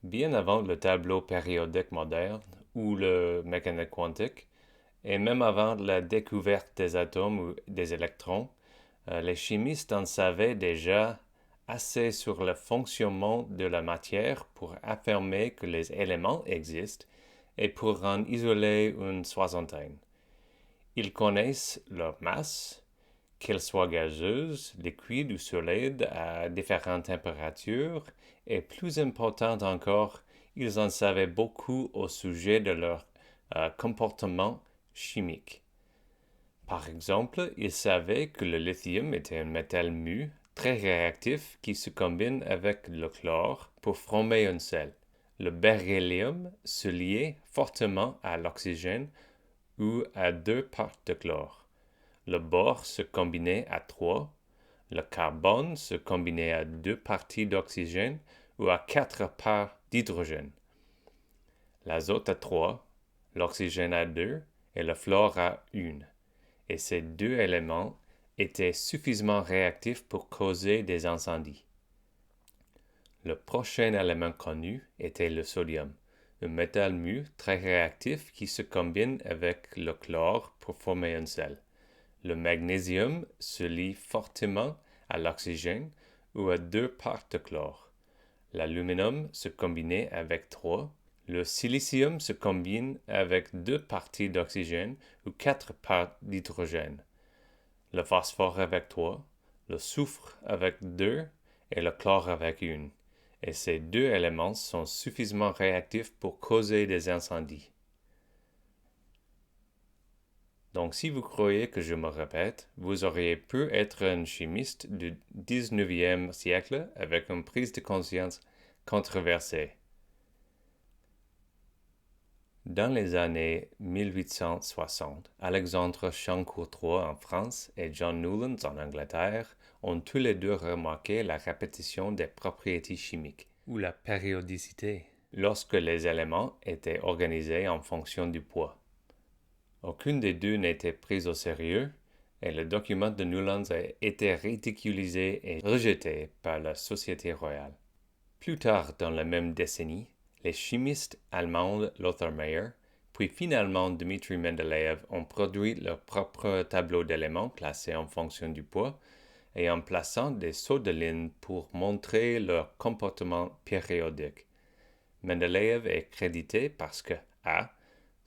Bien avant le tableau périodique moderne ou le mécanique quantique, et même avant la découverte des atomes ou des électrons, les chimistes en savaient déjà assez sur le fonctionnement de la matière pour affirmer que les éléments existent et pour en isoler une soixantaine. Ils connaissent leur masse, qu'elle soit gazeuse, liquide ou solide à différentes températures, et plus important encore, ils en savaient beaucoup au sujet de leur comportement chimique. Par exemple, ils savaient que le lithium était un métal mu très réactif qui se combine avec le chlore pour former un sel. Le beryllium se liait fortement à l'oxygène ou à deux parts de chlore. Le bore se combinait à trois, le carbone se combinait à deux parties d'oxygène ou à quatre parts d'hydrogène, l'azote à trois, l'oxygène à deux et le fluor à une. Et ces deux éléments étaient suffisamment réactifs pour causer des incendies. Le prochain élément connu était le sodium, un métal mu très réactif qui se combine avec le chlore pour former un sel. Le magnésium se lie fortement à l'oxygène ou à deux parts de chlore. L'aluminium se combinait avec trois. Le silicium se combine avec deux parties d'oxygène ou quatre parts d'hydrogène. Le phosphore avec trois, le soufre avec deux et le chlore avec une. Et ces deux éléments sont suffisamment réactifs pour causer des incendies. Donc si vous croyez que je me répète, vous auriez pu être un chimiste du 19e siècle avec une prise de conscience controversée. Dans les années 1860, Alexandre Champ-Courtois en France et John Newlands en Angleterre ont tous les deux remarqué la répétition des propriétés chimiques, ou la périodicité, lorsque les éléments étaient organisés en fonction du poids. Aucune des deux n'était prise au sérieux, et le document de Newlands a été ridiculisé et rejeté par la Société royale. Plus tard dans la même décennie, les chimistes allemands Lothar Meyer, puis finalement Dmitri Mendeleïev ont produit leur propre tableau d'éléments classés en fonction du poids et en plaçant des sauts de ligne pour montrer leur comportement périodique. Mendeleïev est crédité parce que A.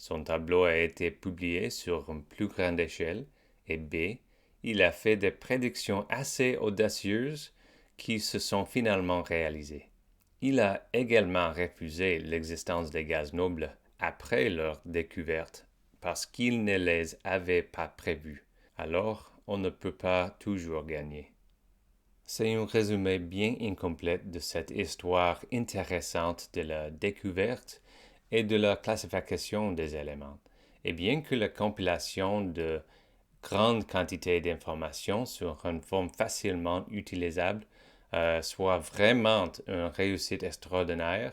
Son tableau a été publié sur une plus grande échelle et B. Il a fait des prédictions assez audacieuses qui se sont finalement réalisées. Il a également refusé l'existence des gaz nobles après leur découverte parce qu'il ne les avait pas prévus. Alors, on ne peut pas toujours gagner. C'est un résumé bien incomplet de cette histoire intéressante de la découverte et de la classification des éléments. Et bien que la compilation de grandes quantités d'informations sur une forme facilement utilisable soit vraiment une réussite extraordinaire,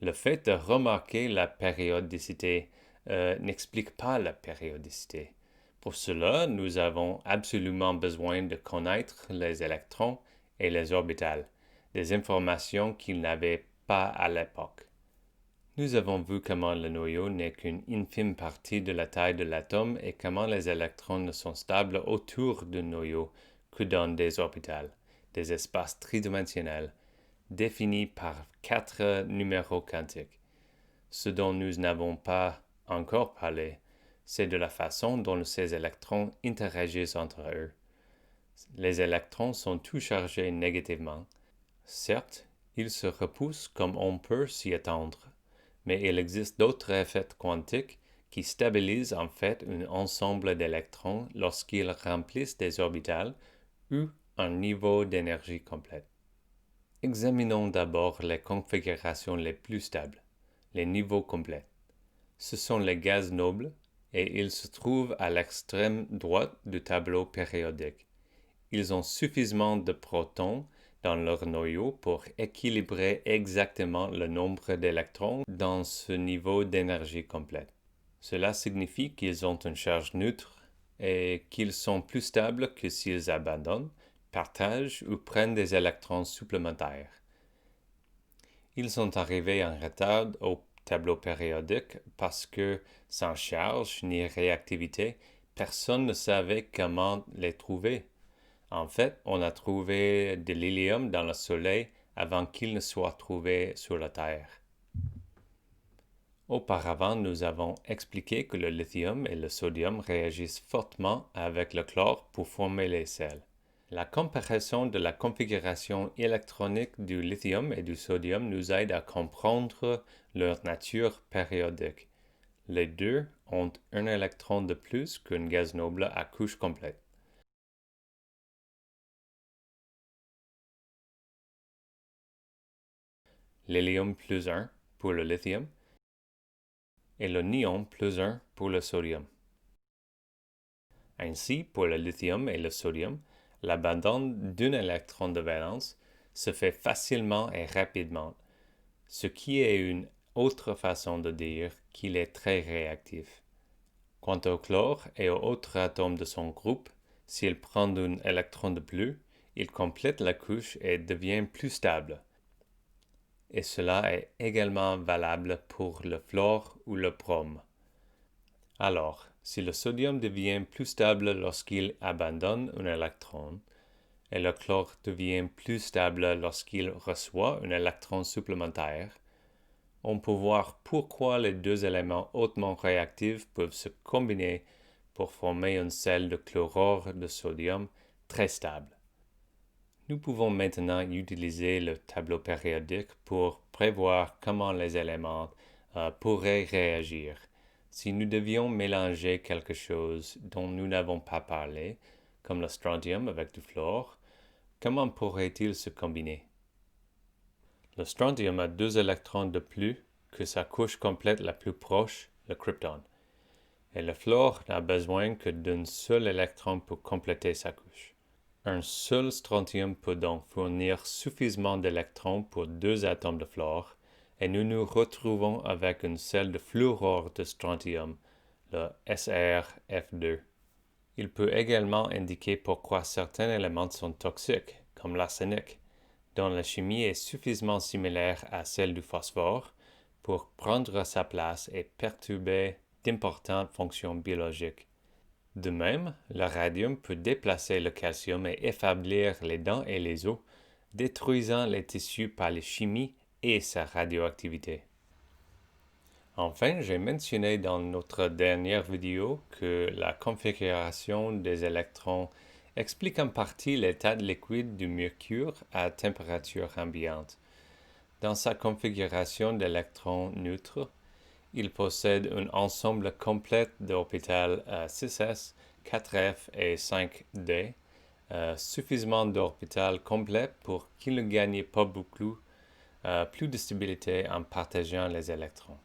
le fait de remarquer la périodicité n'explique pas la périodicité. Pour cela, nous avons absolument besoin de connaître les électrons et les orbitales, des informations qu'ils n'avaient pas à l'époque. Nous avons vu comment le noyau n'est qu'une infime partie de la taille de l'atome et comment les électrons ne sont stables autour du noyau que dans des orbitales, des espaces tridimensionnels, définis par quatre numéros quantiques. Ce dont nous n'avons pas encore parlé, c'est de la façon dont ces électrons interagissent entre eux. Les électrons sont tous chargés négativement. Certes, ils se repoussent comme on peut s'y attendre, mais il existe d'autres effets quantiques qui stabilisent en fait un ensemble d'électrons lorsqu'ils remplissent des orbitales ou un niveau d'énergie complète. Examinons d'abord les configurations les plus stables, les niveaux complets. Ce sont les gaz nobles et ils se trouvent à l'extrême droite du tableau périodique. Ils ont suffisamment de protons dans leur noyau pour équilibrer exactement le nombre d'électrons dans ce niveau d'énergie complète. Cela signifie qu'ils ont une charge neutre et qu'ils sont plus stables que s'ils abandonnent, partagent ou prennent des électrons supplémentaires. Ils sont arrivés en retard au tableau périodique parce que, sans charge ni réactivité, personne ne savait comment les trouver. En fait, on a trouvé de l'hélium dans le Soleil avant qu'il ne soit trouvé sur la Terre. Auparavant, nous avons expliqué que le lithium et le sodium réagissent fortement avec le chlore pour former les sels. La comparaison de la configuration électronique du lithium et du sodium nous aide à comprendre leur nature périodique. Les deux ont un électron de plus qu'un gaz noble à couche complète. L'hélium plus 1 pour le lithium et le néon plus 1 pour le sodium. Ainsi, pour le lithium et le sodium, l'abandon d'un électron de valence se fait facilement et rapidement, ce qui est une autre façon de dire qu'il est très réactif. Quant au chlore et aux autres atomes de son groupe, s'il prend un électron de plus, il complète la couche et devient plus stable. Et cela est également valable pour le fluor ou le brome. Alors, si le sodium devient plus stable lorsqu'il abandonne un électron, et le chlore devient plus stable lorsqu'il reçoit un électron supplémentaire, on peut voir pourquoi les deux éléments hautement réactifs peuvent se combiner pour former une sel de chlorure de sodium très stable. Nous pouvons maintenant utiliser le tableau périodique pour prévoir comment les éléments pourraient réagir. Si nous devions mélanger quelque chose dont nous n'avons pas parlé, comme le strontium avec du fluor, comment pourrait-il se combiner? Le strontium a 2 électrons de plus que sa couche complète la plus proche, le krypton, et le fluor n'a besoin que d'un seul électron pour compléter sa couche. Un seul strontium peut donc fournir suffisamment d'électrons pour 2 atomes de fluor, et nous nous retrouvons avec une sel de fluorure de strontium, le SrF2. Il peut également indiquer pourquoi certains éléments sont toxiques, comme l'arsenic, dont la chimie est suffisamment similaire à celle du phosphore pour prendre sa place et perturber d'importantes fonctions biologiques. De même, le radium peut déplacer le calcium et affaiblir les dents et les os, détruisant les tissus par la chimie et sa radioactivité. Enfin, j'ai mentionné dans notre dernière vidéo que la configuration des électrons explique en partie l'état liquide du mercure à température ambiante. Dans sa configuration d'électrons neutres, il possède un ensemble complet d'orbitales 6s, 4f et 5d, suffisamment d'orbitales complets pour qu'il ne gagne pas beaucoup plus de stabilité en partageant les électrons.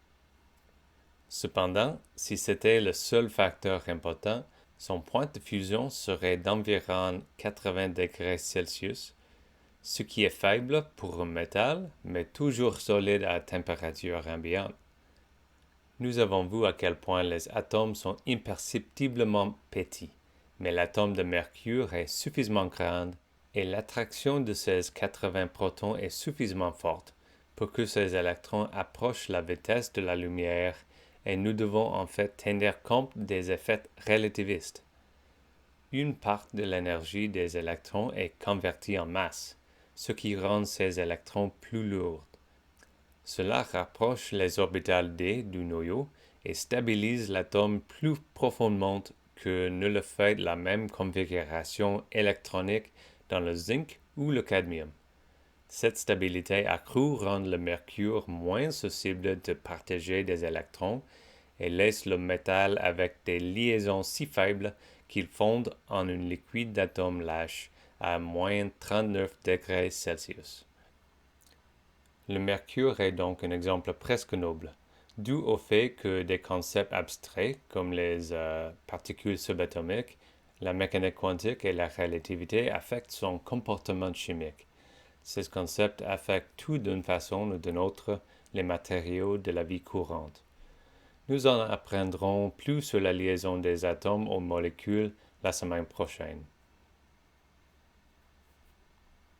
Cependant, si c'était le seul facteur important, son point de fusion serait d'environ 80 degrés Celsius, ce qui est faible pour un métal, mais toujours solide à température ambiante. Nous avons vu à quel point les atomes sont imperceptiblement petits, mais l'atome de mercure est suffisamment grand et l'attraction de ces 80 protons est suffisamment forte pour que ces électrons approchent la vitesse de la lumière et nous devons en fait tenir compte des effets relativistes. Une part de l'énergie des électrons est convertie en masse, ce qui rend ces électrons plus lourds. Cela rapproche les orbitales d du noyau et stabilise l'atome plus profondément que ne le fait la même configuration électronique dans le zinc ou le cadmium. Cette stabilité accrue rend le mercure moins susceptible de partager des électrons et laisse le métal avec des liaisons si faibles qu'il fonde en un liquide d'atomes lâches à moins 39 degrés Celsius. Le mercure est donc un exemple presque noble, dû au fait que des concepts abstraits comme les particules subatomiques, la mécanique quantique et la relativité affectent son comportement chimique. Ces concepts affectent tout d'une façon ou d'une autre les matériaux de la vie courante. Nous en apprendrons plus sur la liaison des atomes aux molécules la semaine prochaine.